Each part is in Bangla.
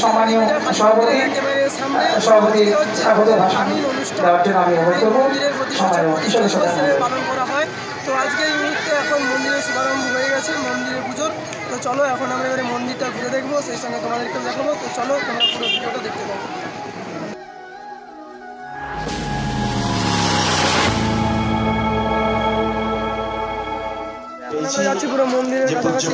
সম্মানীয় সভাপতি স্বাগত ভাষণ দেওয়ার জন্য আমি অনুরোধ করবো। সম্মানীয় ঈশ্বরের সাথে পালন করা হয়। তো আজকে এই মুহূর্তে এখন মন্দিরের শুভারম্ভ হয়ে গেছে, মন্দিরে পুজোর। তো চলো এখন আমরা এবারে মন্দিরটা ঘুরে দেখবো, সেই সঙ্গে তোমাদেরকেও দেখাবো। তো চলো তোমরা পুরো ভিডিওটা দেখতে পাবো। আমরা যাচ্ছি পুরো মন্দিরের কাছাকাছি।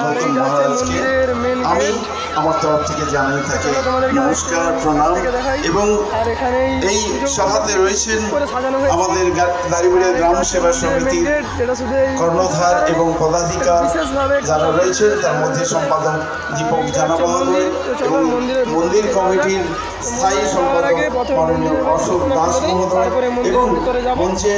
আর এই যাচ্ছে মন্দিরের মেন গেট। আমার তরফ থেকে জানাই থাকে নমস্কার, প্রণাম। এবং এই সভাতে রয়েছেন আমাদের দাঁড়িবাড়িয়া গ্রাম সেবা সমিতির কর্ণধার এবং পদাধিকার যারা রয়েছেন, তার মধ্যে সম্পাদক দীপক জানা মহোদয় এবং মন্দির কমিটির স্থায়ী সম্পাদক মাননীয় অশোক দাস মহোদয় এবং মঞ্চে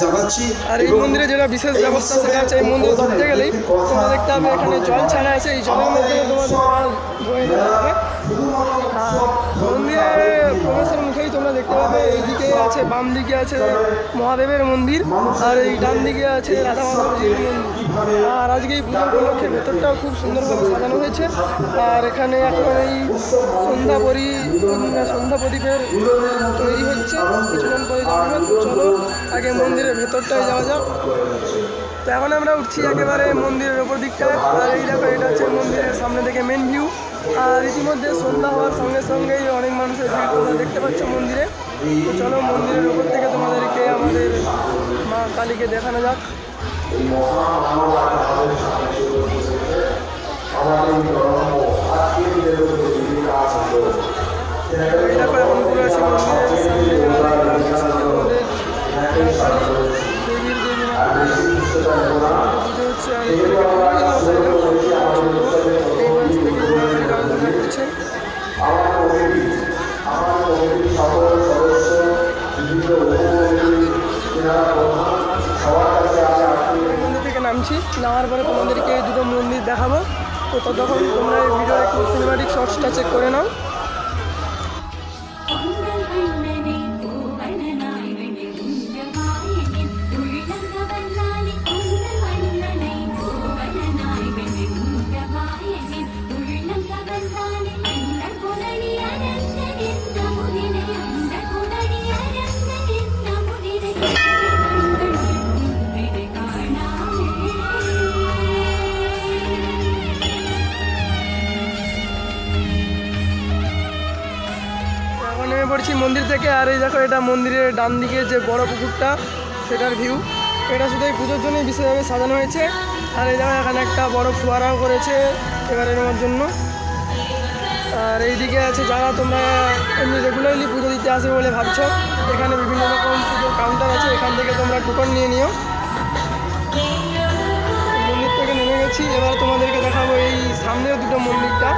জানাচ্ছি। আর এই মন্দিরে যেটা বিশেষ ব্যবস্থা সেটা হচ্ছে এই মন্দির ধরতে গেলেই তোমরা দেখতে হবে এখানে জল ছাড়া আছে, এই জলের মধ্যে তোমাদের ধরে নিতে হবে। মন্দিরে প্রবেশের মুখেই তোমরা দেখতে পাবে এইদিকে আছে, বাম দিকে আছে মহাদেবের মন্দির, আর এই ডান দিকে আছে রাধা মাধবজির মন্দির। আর আজকে এই পুজোর উপলক্ষে ভেতরটাও খুব সুন্দরভাবে সাজানো হয়েছে। আর এখানে এখন এই সন্ধ্যা প্রদীপের তৈরি হচ্ছে, কিছুক্ষণ পরে যাবে। চলো আগে মন্দিরের ভেতরটায় যাওয়া যাক। তো এখন আমরা উঠছি একেবারে মন্দিরের ওপর দিকটায়। আর এই দেখো, এটা হচ্ছে মন্দিরের সামনে থেকে মেন ভিউ। আর ইতিমধ্যে সন্ধ্যা হওয়ার সঙ্গে সঙ্গেই অনেক মানুষের ভিড় তোমরা দেখতে পাচ্ছ মন্দিরে। তো চলো মন্দিরের ওপর থেকে তোমাদেরকে আমাদের মা কালীকে দেখানো যাক। এই দেখো, এখন পুরো আছি মন্দিরের সামনে। দেবীর দেবী পুজো হচ্ছে। আর থেকে নামছি, নামার পরে তোমাদেরকে এই দুটো মন্দির দেখাবো। তো ততক্ষণ তোমরা এই ভিডিও একটু সিনেমাটিক শর্টসটা চেক করে নাও। পড়ছি মন্দির থেকে। আর এই দেখো, এটা মন্দিরের ডান দিকে যে বড় পুকুরটা সেটার ভিউ। এটা শুধু এই পুজোর জন্যই বিশেষভাবে সাজানো হয়েছে। আর এই দেখো, এখানে একটা বড় ফোয়ারাও করেছে এবারে নেওয়ার জন্য। আর এইদিকে আছে যারা তোমরা এমনি রেগুলারলি পুজো দিতে আসবে বলে ভাবছো, এখানে বিভিন্ন রকম পুজোর কাউন্টার আছে, এখান থেকে তোমরা টোকন নিয়ে নিও। মন্দির থেকে নেমে গেছি, এবার তোমাদেরকে দেখাবো এই সামনের দুটো মন্দিরটা।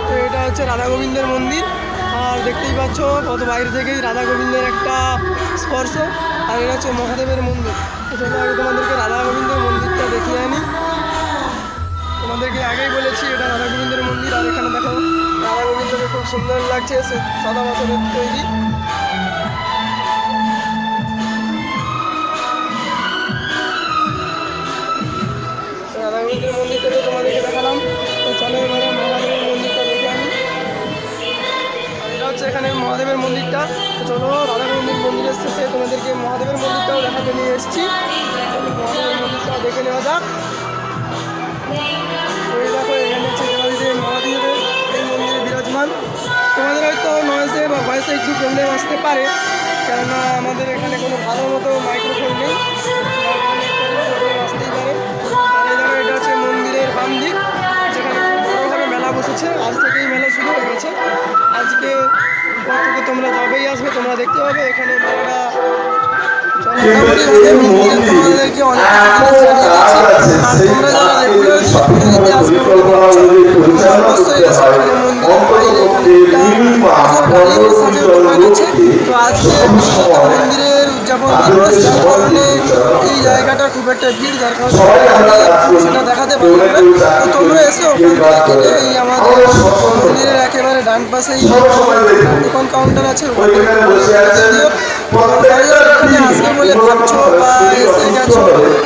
তো এটা হচ্ছে রাধা গোবিন্দের মন্দির। আর দেখতেই পাচ্ছ কত বাইরে থেকেই রাধা গোবিন্দের একটা স্পর্শ। আর এটা হচ্ছে মহাদেবের মন্দির। তো চলো আগে তোমাদেরকে রাধা গোবিন্দের মন্দিরটা দেখিয়ে আনি। তোমাদেরকে আগেই বলেছি এটা রাধা গোবিন্দের মন্দির। আর এখানে দেখো রাধা গোবিন্দকে খুব সুন্দর লাগছে, সাদা পাথরের তৈরি। রাধা গোবিন্দের মন্দিরটা তো তোমাদেরকে দেখালাম। তো চলো এবারে মহাদেবের মন্দিরটা দেখে আনি। এখানে মহাদেবের মন্দিরটা। চলো রাধা গোবিন্দের মন্দিরের শেষে তোমাদেরকে মহাদেবের মন্দিরটাও দেখাতে নিয়ে এসেছি। মহাদেবের মন্দিরটাও দেখে নেওয়া যাক। ওই দেখো, এখানে হচ্ছে মহাদেবের এই মন্দিরে বিরাজমান। তোমাদের হয়তো নয়েসে বা ভয়েসে একটু প্রবলেম আসতে পারে, কেননা আমাদের এখানে কোনো ভালো মতো মাইক্রোফোন নেই, আসতেই পারে। আর এই দেখো, এটা হচ্ছে মন্দিরের বাম দিক, যেখানে বড়োভাবে মেলা বসেছে। আজ থেকেই মেলা শুরু হয়ে গেছে। আজকে থেকে তোমরা যবেই আসবে তোমরা দেখতে পাবে এখানে মেলাটা তোমাদেরকে অনেক তোমরা যারা রেগুলার আসবে অবশ্যই তো আজকে মন্দিরের উদযাপন দিবস, যার কারণে এই জায়গাটা খুব একটা ভিড়, যার কারণে সেটা দেখাতে পারবে না। তো তোমরা এসে ওখান থেকে এই আমাদের মন্দিরের একেবারে ডান পাশেই দোকান কাউন্টার আছে, ওখানে আসবে বলে ভাবছো বা এসে গেছো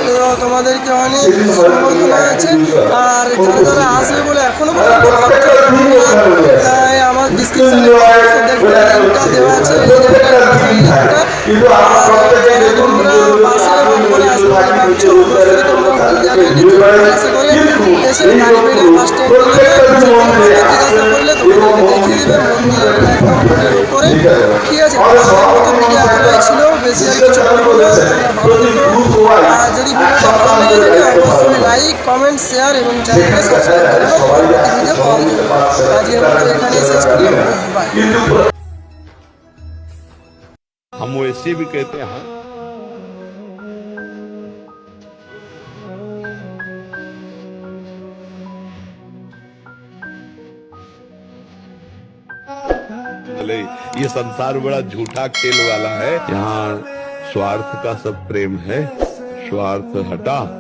তো তোমাদেরকে অনেক সম্বর্ধনা আছে। আর যারা যারা আসবে বলে এখনো পর্যন্ত ভাবছো আমার ডিসক্রিপশনে লিঙ্কটা দেওয়া আছে এই জায়গাটা তোমরা বাসে বা করে আসতে পারছো অবশ্যই তোমরা বাসে করে এসে দাঁড়িয়ে বাস স্ট্যান্ডে জিজ্ঞাসা করলে তোমাদেরকে দেখিয়ে দেবে মন্দিরের একদম রোডের উপরে। ঠিক আছে, মতো ভিডিও এতটাই ছিল, বেশি আর কিছু বলবো না। ভালো থেকো, আর যদি ভিডিওটা ভালো লেগে থাকে অবশ্যই লাইক কমেন্ট শেয়ার এবং চ্যানেলকে সাবস্ক্রাইব করে দাও পরবর্তী ভিডিও পাওয়ার জন্য। আজকের মতো এখানে শেষ করলাম, বাই। हम वैसे भी कहते हैं चले ये संसार बड़ा झूठा खेल वाला है। यहाँ स्वार्थ का सब प्रेम है, स्वार्थ हटा